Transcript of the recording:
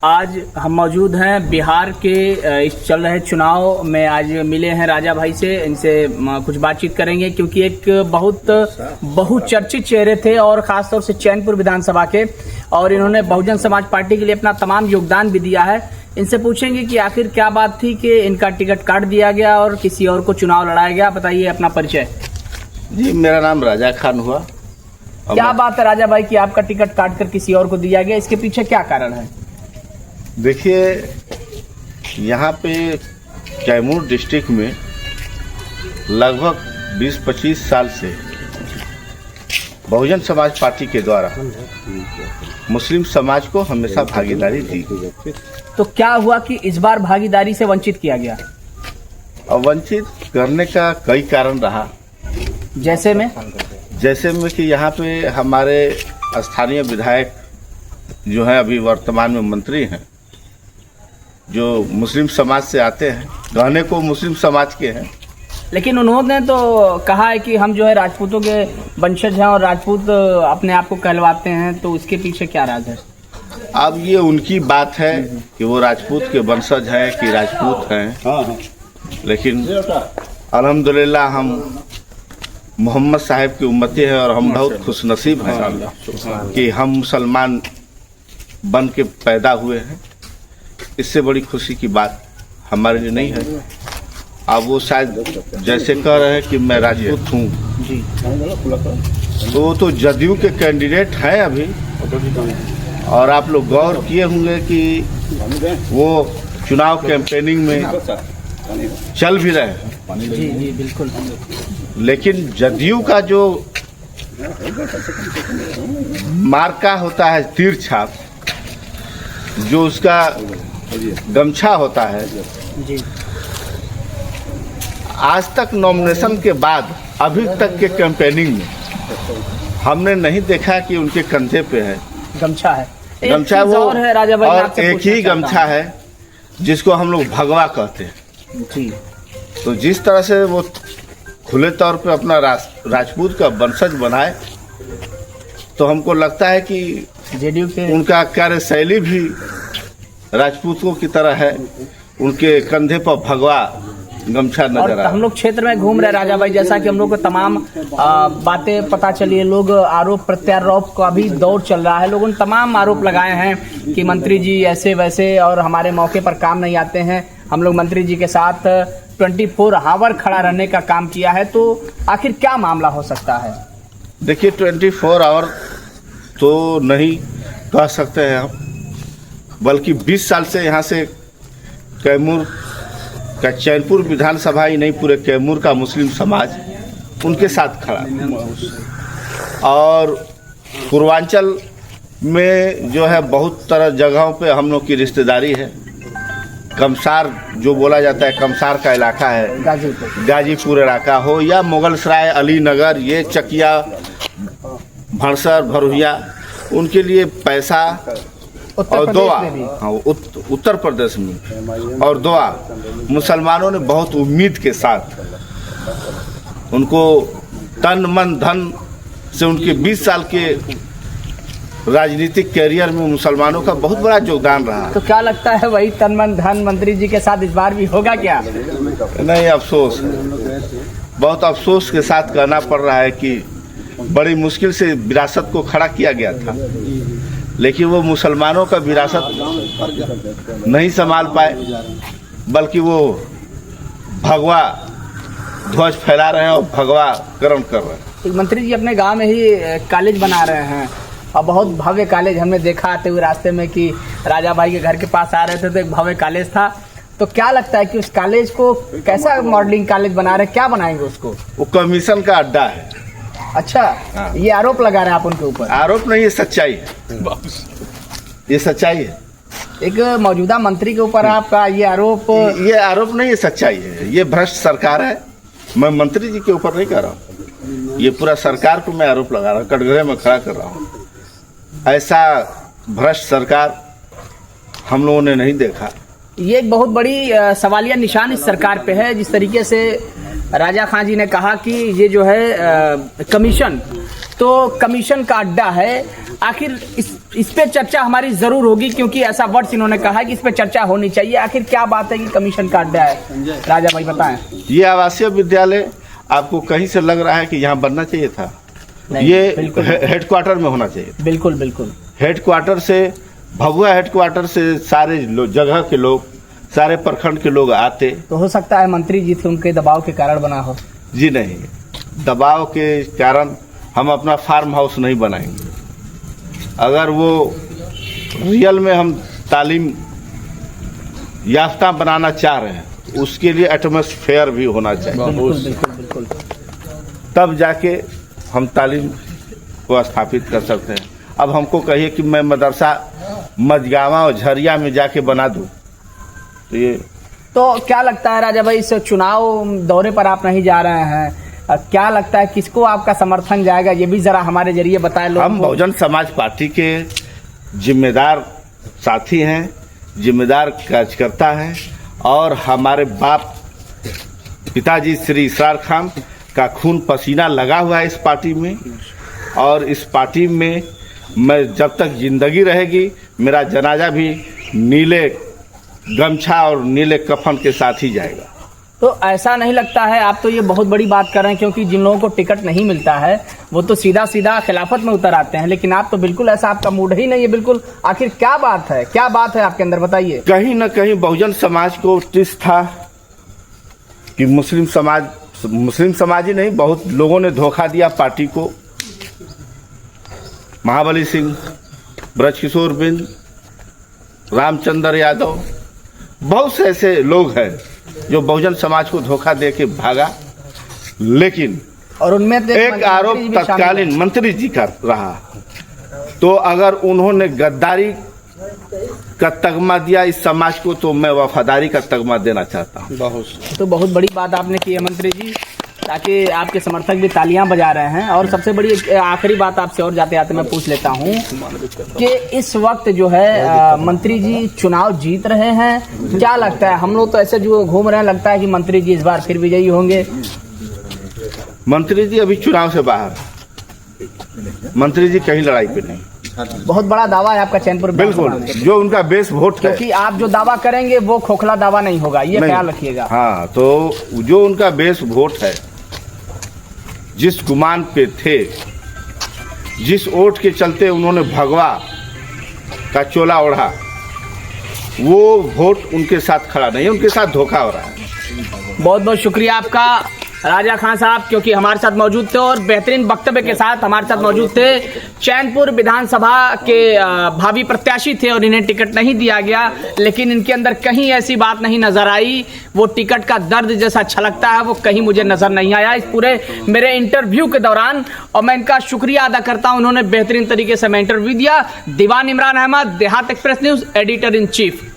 आज हम मौजूद हैं बिहार के इस चल रहे चुनाव में। आज मिले हैं राजा भाई से, इनसे कुछ बातचीत करेंगे क्योंकि एक बहुचर्चित चेहरे थे और खासतौर से चैनपुर विधानसभा के, और इन्होंने बहुजन समाज पार्टी के लिए अपना तमाम योगदान भी दिया है। इनसे पूछेंगे कि आखिर क्या बात थी कि इनका टिकट काट दिया गया और किसी और को चुनाव लड़ाया गया। बताइए अपना परिचय। जी, मेरा नाम राजा खान हुआ। क्या बात है राजा भाई कि आपका टिकट काट कर किसी और को दिया गया, इसके पीछे क्या कारण है? देखिए, यहाँ पे कैमूर डिस्ट्रिक्ट में लगभग 20-25 साल से बहुजन समाज पार्टी के द्वारा मुस्लिम समाज को हमेशा भागीदारी दी। तो क्या हुआ कि इस बार भागीदारी से वंचित किया गया? और वंचित करने का कई कारण रहा। जैसे में कि यहाँ पे हमारे स्थानीय विधायक जो है अभी वर्तमान में मंत्री हैं, जो मुस्लिम समाज से आते हैं, रहने को मुस्लिम समाज के हैं, लेकिन उन्होंने तो कहा है कि हम जो है राजपूतों के वंशज हैं और राजपूत अपने आप को कहलवाते हैं, तो इसके पीछे क्या राज है? अब ये उनकी बात है कि वो राजपूत के वंशज हैं कि राजपूत हैं, लेकिन अल्हम्दुलिल्लाह हम मोहम्मद साहब की उम्मती है और हम बहुत खुशनसीब हैं कि हम मुसलमान बन के पैदा हुए हैं। इससे बड़ी खुशी की बात हमारे लिए नहीं है। अब वो शायद जैसे कह रहे हैं कि मैं राजपूत हूँ, तो वो तो जदयू के कैंडिडेट हैं अभी, और आप लोग गौर किए होंगे कि वो चुनाव कैंपेनिंग में चल भी रहे हैं। जी बिल्कुल। लेकिन जदयू का जो मार्का होता है, तीर छाप, जो उसका गमछा होता है, जी, आज तक नॉमिनेशन के बाद अभी तक के कैंपेनिंग में हमने नहीं देखा कि उनके कंधे पे है गमछा है। गमछा वो और है राजा भाई, और एक ही गमछा है जिसको हम लोग भगवा कहते हैं। जी, तो जिस तरह से वो खुले तौर पे अपना राजपूत का वंशज बनाए, तो हमको लगता है कि जेडीयू के उनका कार्यशैली भी राजपूतों की तरह है। उनके कंधे पर भगवा गमछा नजर आ रहा है। हम लोग क्षेत्र में घूम रहे राजा भाई, जैसा कि हम लोग को तमाम बातें पता चली है। लोग आरोप प्रत्यारोप का भी दौर चल रहा है। लोगों ने तमाम आरोप लगाए हैं कि मंत्री जी ऐसे वैसे और हमारे मौके पर काम नहीं आते हैं। हम लोग मंत्री जी के साथ 24 आवर खड़ा रहने का काम किया है, तो आखिर क्या मामला हो सकता है? देखिए, 24 आवर तो नहीं कह सकते हैं हम, बल्कि 20 साल से यहाँ से कैमूर का, चैनपुर विधानसभा ही नहीं, पूरे कैमूर का मुस्लिम समाज उनके साथ खड़ा है। और पूर्वांचल में जो है बहुत तरह जगहों पे हम लोग की रिश्तेदारी है। कमसार जो बोला जाता है, कमसार का इलाका है, गाजीपुर इलाका हो या मुगलसराय, अलीनगर, ये चकिया, भड़सर, भरुहिया, उनके लिए पैसा और दुआ, हाँ, उत्तर प्रदेश में, और दुआ मुसलमानों ने बहुत उम्मीद के साथ उनको तन मन धन से, उनके 20 साल के राजनीतिक कैरियर में मुसलमानों का बहुत बड़ा योगदान रहा। तो क्या लगता है वही तन मन धन मंत्री जी के साथ इस बार भी होगा क्या? नहीं, अफसोस है, बहुत अफसोस के साथ कहना पड़ रहा है कि बड़ी मुश्किल से विरासत को खड़ा किया गया था, लेकिन वो मुसलमानों का विरासत नहीं संभाल पाए, बल्कि वो भगवा ध्वज फैला रहे हैं और भगवा करण कर रहे हैं। मंत्री जी अपने गांव में ही कॉलेज बना रहे हैं और बहुत भव्य कॉलेज हमने देखा आते हुए रास्ते में कि राजा भाई के घर के पास आ रहे थे तो एक भव्य कॉलेज था। तो क्या लगता है कि उस कॉलेज को कैसा मॉडलिंग कॉलेज बना रहे, क्या बनाएंगे उसको? वो कमीशन का अड्डा है। अच्छा, हाँ। ये आरोप लगा रहे हैं आप उनके ऊपर? आरोप नहीं, ये सच्चाई है, ये सच्चाई है। एक मौजूदा मंत्री के ऊपर आपका ये आरोप? ये आरोप नहीं, ये सच्चाई है। ये भ्रष्ट सरकार है। मैं मंत्री जी के ऊपर नहीं कर रहा हूँ, ये पूरा सरकार को मैं आरोप लगा रहा हूँ, कटघरे में खड़ा कर रहा हूँ। ऐसा भ्रष्ट सरकार हम लोगों ने नहीं देखा। ये एक बहुत बड़ी सवालिया निशान इस सरकार पे है। जिस तरीके से राजा खान जी ने कहा कि ये जो है कमीशन, तो कमीशन का अड्डा है। आखिर इस पे चर्चा हमारी जरूर होगी, क्योंकि ऐसा वर्ड्स इन्होंने कहा है कि इस पे चर्चा होनी चाहिए। आखिर क्या बात है कि कमीशन काट दिया है? राजा भाई बताएं। ये आवासीय विद्यालय आपको कहीं से लग रहा है कि यहाँ बनना चाहिए था? नहीं, ये बिल्कुल। हेडक्वार्टर में होना चाहिए। बिल्कुल बिल्कुल। हेडक्वार्टर से, भभुआ हेडक्वार्टर से सारे जगह के लोग, सारे प्रखंड के लोग आते। तो हो सकता है मंत्री जी थे, उनके दबाव के कारण बना हो। जी नहीं, दबाव के कारण हम अपना फार्म हाउस नहीं बनाएंगे। अगर वो रियल में हम तालीम याफ्ता बनाना चाह रहे हैं, उसके लिए एटमॉस्फेयर भी होना चाहिए। बिल्कुल बिल्कुल बिल्कुल। तब जाके हम तालीम को स्थापित कर सकते हैं। अब हमको कहिए कि मैं मदरसा मजगावा और झरिया में जाके बना दूं, तो ये तो क्या लगता है राजा भाई, इस चुनाव दौरे पर आप नहीं जा रहे हैं, क्या लगता है किसको आपका समर्थन जाएगा? ये भी जरा हमारे जरिए बताएं लोगों हम को। बहुजन समाज पार्टी के जिम्मेदार साथी हैं, जिम्मेदार कार्यकर्ता हैं, और हमारे बाप पिताजी श्री इसरार खान का खून पसीना लगा हुआ है इस पार्टी में, और इस पार्टी में मैं जब तक जिंदगी रहेगी, मेरा जनाजा भी नीले गमछा और नीले कफन के साथ ही जाएगा। तो ऐसा नहीं लगता है, आप तो ये बहुत बड़ी बात कर रहे हैं, क्योंकि जिन लोगों को टिकट नहीं मिलता है वो तो सीधा सीधा खिलाफत में उतर आते हैं, लेकिन आप तो बिल्कुल ऐसा, आपका मूड ही नहीं है बिल्कुल। आखिर क्या बात है, क्या बात है आपके अंदर, बताइए। कहीं न कहीं बहुजन समाज को टिस था कि मुस्लिम समाज ही नहीं, बहुत लोगों ने धोखा दिया पार्टी को। महाबली सिंह, ब्रजकिशोर बिंद, रामचंद्र यादव, बहुत से ऐसे लोग हैं जो बहुजन समाज को धोखा दे के भागा। लेकिन और उनमें एक आरोप तत्कालीन मंत्री जी का रहा, तो अगर उन्होंने गद्दारी का तगमा दिया इस समाज को, तो मैं वफादारी का तगमा देना चाहता हूँ। तो बहुत बड़ी बात आपने की है मंत्री जी, ताकि आपके समर्थक भी तालियां बजा रहे हैं। और सबसे बड़ी आखिरी बात आपसे और जाते जाते मैं पूछ लेता हूं कि इस वक्त जो है मंत्री जी चुनाव जीत रहे हैं, क्या लगता है? हम लोग तो ऐसे जो घूम रहे हैं, लगता है कि मंत्री जी इस बार फिर विजयी होंगे। मंत्री जी अभी चुनाव से बाहर, मंत्री जी कहीं लड़ाई पे नहीं। बहुत बड़ा दावा है आपका चैनपुर बिल्कुल, जो उनका बेस वोट है, क्योंकि आप जो दावा करेंगे वो खोखला दावा नहीं होगा, ये ख्याल रखिएगा। हाँ, तो जो उनका बेस वोट है, जिस गुमान पे थे, जिस वोट के चलते उन्होंने भगवा का चोला ओढ़ा, वो वोट उनके साथ खड़ा नहीं है, उनके साथ धोखा हो रहा है। बहुत बहुत शुक्रिया आपका राजा खान साहब, क्योंकि हमारे साथ मौजूद थे और बेहतरीन वक्तव्य के साथ हमारे साथ मौजूद थे। चैनपुर विधानसभा के भावी प्रत्याशी थे और इन्हें टिकट नहीं दिया गया, लेकिन इनके अंदर कहीं ऐसी बात नहीं नजर आई, वो टिकट का दर्द जैसा छलकता है वो कहीं मुझे नजर नहीं आया इस पूरे मेरे इंटरव्यू के दौरान। और मैं इनका शुक्रिया अदा करता हूं, उन्होंने बेहतरीन तरीके से मैं इंटरव्यू दिया। दीवान इमरान अहमद, देहात express news, editor in chief.